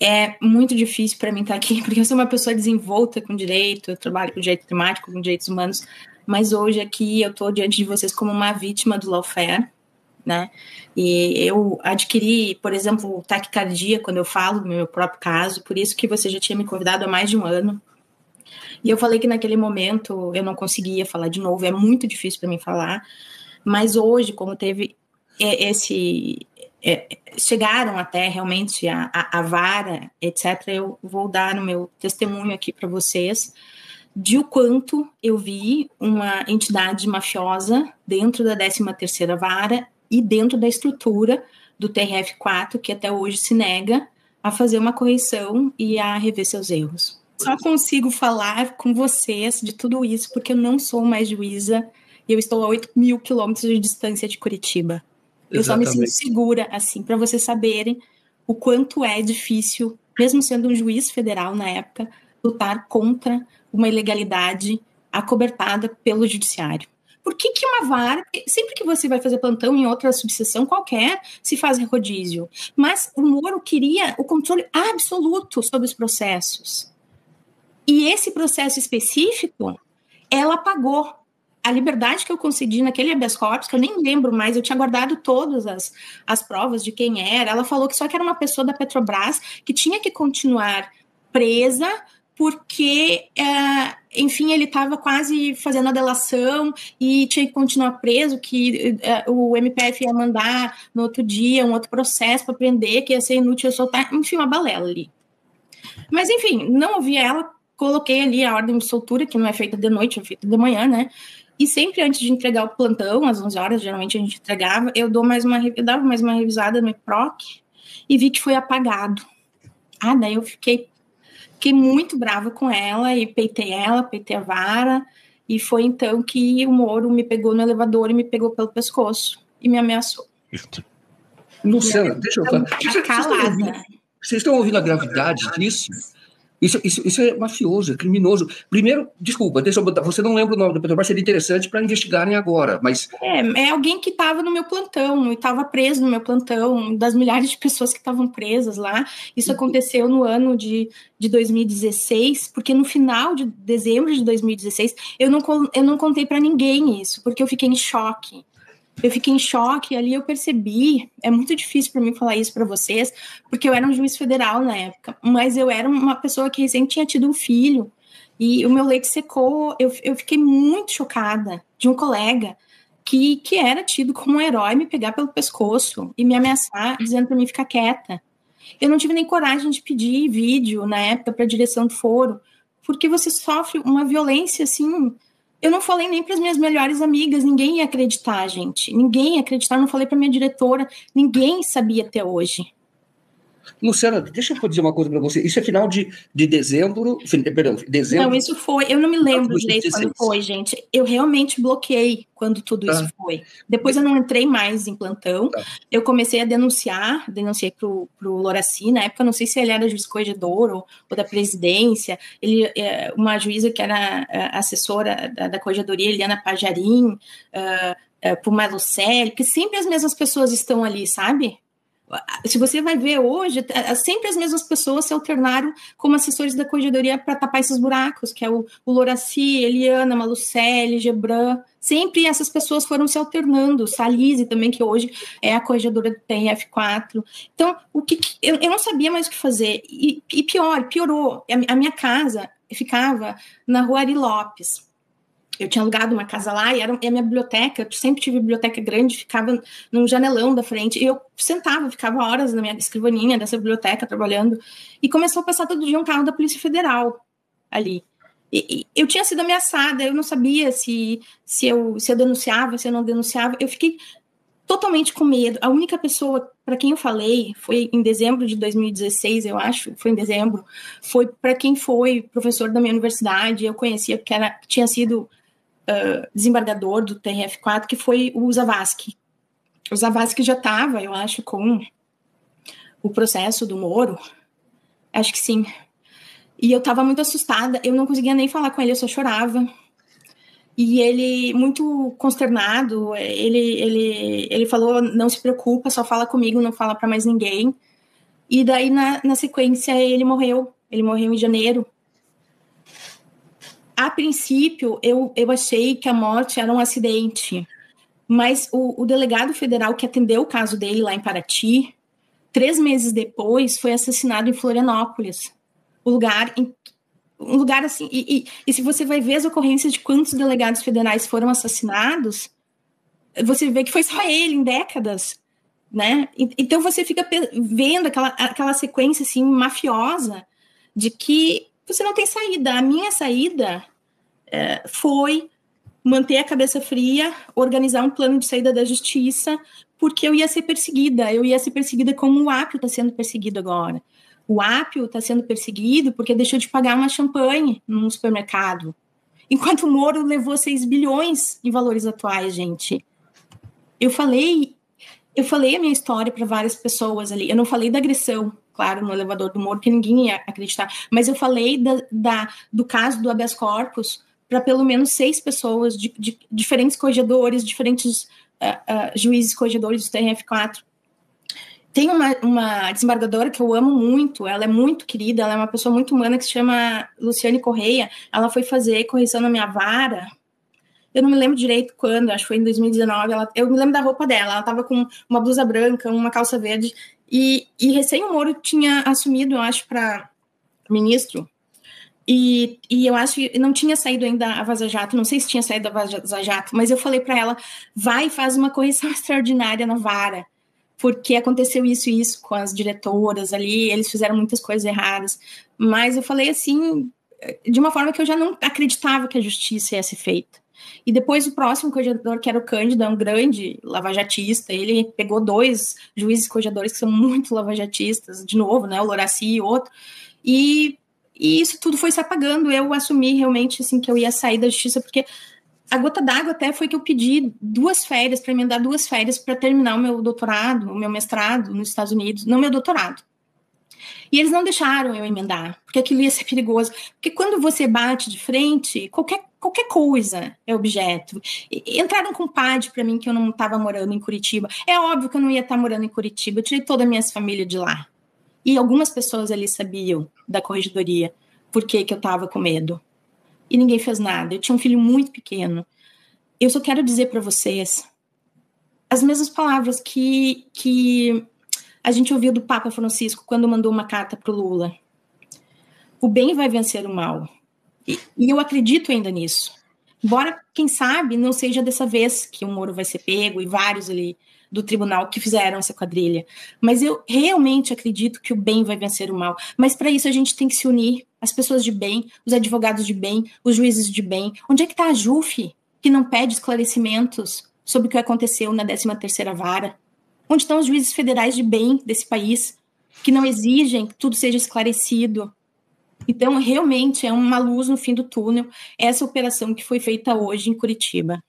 É muito difícil para mim estar aqui, porque eu sou uma pessoa desenvolta com direito, eu trabalho com direito climático, com direitos humanos, mas hoje aqui eu estou diante de vocês como uma vítima do lawfare, né? E eu adquiri, por exemplo, taquicardia quando eu falo do meu próprio caso, por isso que você já tinha me convidado há mais de um ano. E eu falei que naquele momento eu não conseguia falar de novo, é muito difícil para mim falar, mas hoje, como teve chegaram até realmente a vara, etc., eu vou dar o meu testemunho aqui para vocês de o quanto eu vi uma entidade mafiosa dentro da 13ª Vara e dentro da estrutura do TRF4, que até hoje se nega a fazer uma correção e a rever seus erros. Só consigo falar com vocês de tudo isso porque eu não sou mais juíza e eu estou a 8.000 quilômetros de distância de Curitiba. Eu só me sinto segura, assim, para vocês saberem o quanto é difícil, mesmo sendo um juiz federal na época, lutar contra uma ilegalidade acobertada pelo judiciário. Por que uma vara, sempre que você vai fazer plantão em outra subseção qualquer, se faz rodízio, mas o Moro queria o controle absoluto sobre os processos. E esse processo específico, ela pagou. A liberdade que eu concedi naquele habeas corpus, que eu nem lembro mais, eu tinha guardado todas as provas de quem era, ela falou que só que era uma pessoa da Petrobras que tinha que continuar presa porque, enfim, ele estava quase fazendo a delação e tinha que continuar preso, que o MPF ia mandar no outro dia um outro processo para prender, que ia ser inútil eu soltar, enfim, uma balela ali. Mas, enfim, não ouvi ela, coloquei ali a ordem de soltura, que não é feita de noite, é feita de manhã, né? E sempre antes de entregar o plantão, às 11 horas, geralmente a gente entregava, eu dava mais uma revisada no EPROC e vi que foi apagado. Daí eu fiquei muito brava com ela e peitei a vara, e foi então que o Moro me pegou no elevador e me pegou pelo pescoço e me ameaçou. Luciana, deixa eu falar. Vocês estão ouvindo a gravidade disso? Isso é mafioso, é criminoso. Primeiro, desculpa, deixa eu botar, você não lembra o nome da Petrobras, seria interessante para investigarem agora, mas... É alguém que estava no meu plantão, e estava preso no meu plantão, das milhares de pessoas que estavam presas lá. Isso aconteceu no ano de 2016, porque no final de dezembro de 2016, eu não contei para ninguém isso, porque eu fiquei em choque. E ali eu percebi, é muito difícil para mim falar isso para vocês, porque eu era um juiz federal na época, mas eu era uma pessoa que recém tinha tido um filho, e o meu leite secou, eu fiquei muito chocada de um colega que era tido como um herói me pegar pelo pescoço e me ameaçar, dizendo para mim ficar quieta. Eu não tive nem coragem de pedir vídeo na época para a direção do foro, porque você sofre uma violência assim... Eu não falei nem para as minhas melhores amigas, ninguém ia acreditar, gente. Ninguém ia acreditar, eu não falei para minha diretora, ninguém sabia até hoje. Luciana, deixa eu dizer uma coisa para você. Isso é final de dezembro, dezembro... Não, isso foi, eu não me lembro direito quando foi, gente. Eu realmente bloqueei quando tudo isso foi. Depois eu não entrei mais em plantão. Eu comecei a denunciei pro Loraci, na época, não sei se ele era juiz corregedor ou da presidência, uma juíza que era assessora da corregedoria, Eliana Pajarim, pro Malucelli, que sempre as mesmas pessoas estão ali, sabe? Se você vai ver hoje, sempre as mesmas pessoas se alternaram como assessores da corregedoria para tapar esses buracos, que é o Loraci, Eliana, Malucelli, Gebran. Sempre essas pessoas foram se alternando. Salise também, que hoje é a corregedora do TRF4. Então, eu não sabia mais o que fazer. E piorou. A minha casa ficava na Rua Ari Lopes. Eu tinha alugado uma casa lá e a minha biblioteca, eu sempre tive biblioteca grande, ficava num janelão da frente, e eu ficava horas na minha escrivaninha dessa biblioteca trabalhando, e começou a passar todo dia um carro da Polícia Federal ali. E eu tinha sido ameaçada, eu não sabia se eu denunciava, se eu não denunciava, eu fiquei totalmente com medo. A única pessoa para quem eu falei foi em dezembro de 2016, eu acho, foi em dezembro, foi para quem foi professor da minha universidade, eu conhecia porque tinha sido desembargador do TRF4, que foi o Zavascki. O Zavascki já estava, eu acho, com o processo do Moro. Acho que sim. E eu estava muito assustada, eu não conseguia nem falar com ele, eu só chorava. E ele, muito consternado, ele falou, não se preocupa, só fala comigo, não fala para mais ninguém. E daí, na sequência, ele morreu em janeiro. A princípio, eu achei que a morte era um acidente, mas o delegado federal que atendeu o caso dele lá em Paraty, 3 meses depois, foi assassinado em Florianópolis. Um lugar assim, e se você vai ver as ocorrências de quantos delegados federais foram assassinados, você vê que foi só ele em décadas, né? Então você fica vendo aquela sequência assim mafiosa de que você não tem saída. A minha saída foi manter a cabeça fria, organizar um plano de saída da justiça, porque eu ia ser perseguida como o Apio está sendo perseguido agora. O Apio está sendo perseguido porque deixou de pagar uma champanhe num supermercado, enquanto o Moro levou 6 bilhões em valores atuais, gente. Eu falei a minha história para várias pessoas ali. Eu não falei da agressão, claro, no elevador do Moro, que ninguém ia acreditar, mas eu falei do caso do habeas corpus para pelo menos 6 pessoas, de diferentes corregedores, diferentes juízes corregedores do TRF4. Tem uma desembargadora que eu amo muito, ela é muito querida, ela é uma pessoa muito humana, que se chama Luciane Correia. Ela foi fazer correção na minha vara, eu não me lembro direito quando, acho que foi em 2019, eu me lembro da roupa dela, ela estava com uma blusa branca, uma calça verde, e recém o Moro tinha assumido, eu acho, para ministro, e eu acho que não tinha saído ainda a Vaza Jato, não sei se tinha saído a Vaza Jato, mas eu falei para ela, vai e faz uma correção extraordinária na vara, porque aconteceu isso e isso com as diretoras ali, eles fizeram muitas coisas erradas, mas eu falei assim, de uma forma que eu já não acreditava que a justiça ia ser feita. E depois o próximo corregedor, que era o Cândido, é um grande lavajatista, ele pegou 2 juízes corregedores que são muito lavajatistas, de novo, né, o Loraci e outro, e isso tudo foi se apagando. Eu assumi realmente assim, que eu ia sair da justiça, porque a gota d'água até foi que eu pedi 2 férias, para emendar 2 férias para terminar o meu doutorado, o meu mestrado nos Estados Unidos, não meu doutorado. E eles não deixaram eu emendar, porque aquilo ia ser perigoso. Porque quando você bate de frente, qualquer coisa é objeto. Entraram com PAD para mim que eu não estava morando em Curitiba. É óbvio que eu não ia estar morando em Curitiba, eu tirei toda a minha família de lá. E algumas pessoas ali sabiam da corregedoria por que eu estava com medo. E ninguém fez nada. Eu tinha um filho muito pequeno. Eu só quero dizer para vocês as mesmas palavras que a gente ouviu do Papa Francisco quando mandou uma carta para o Lula. O bem vai vencer o mal. E eu acredito ainda nisso. Embora, quem sabe, não seja dessa vez que o Moro vai ser pego e vários ali do tribunal que fizeram essa quadrilha. Mas eu realmente acredito que o bem vai vencer o mal. Mas para isso a gente tem que se unir, as pessoas de bem, os advogados de bem, os juízes de bem. Onde é que está a JUF, que não pede esclarecimentos sobre o que aconteceu na 13ª Vara? Onde estão os juízes federais de bem desse país, que não exigem que tudo seja esclarecido? Então, realmente, é uma luz no fim do túnel essa operação que foi feita hoje em Curitiba.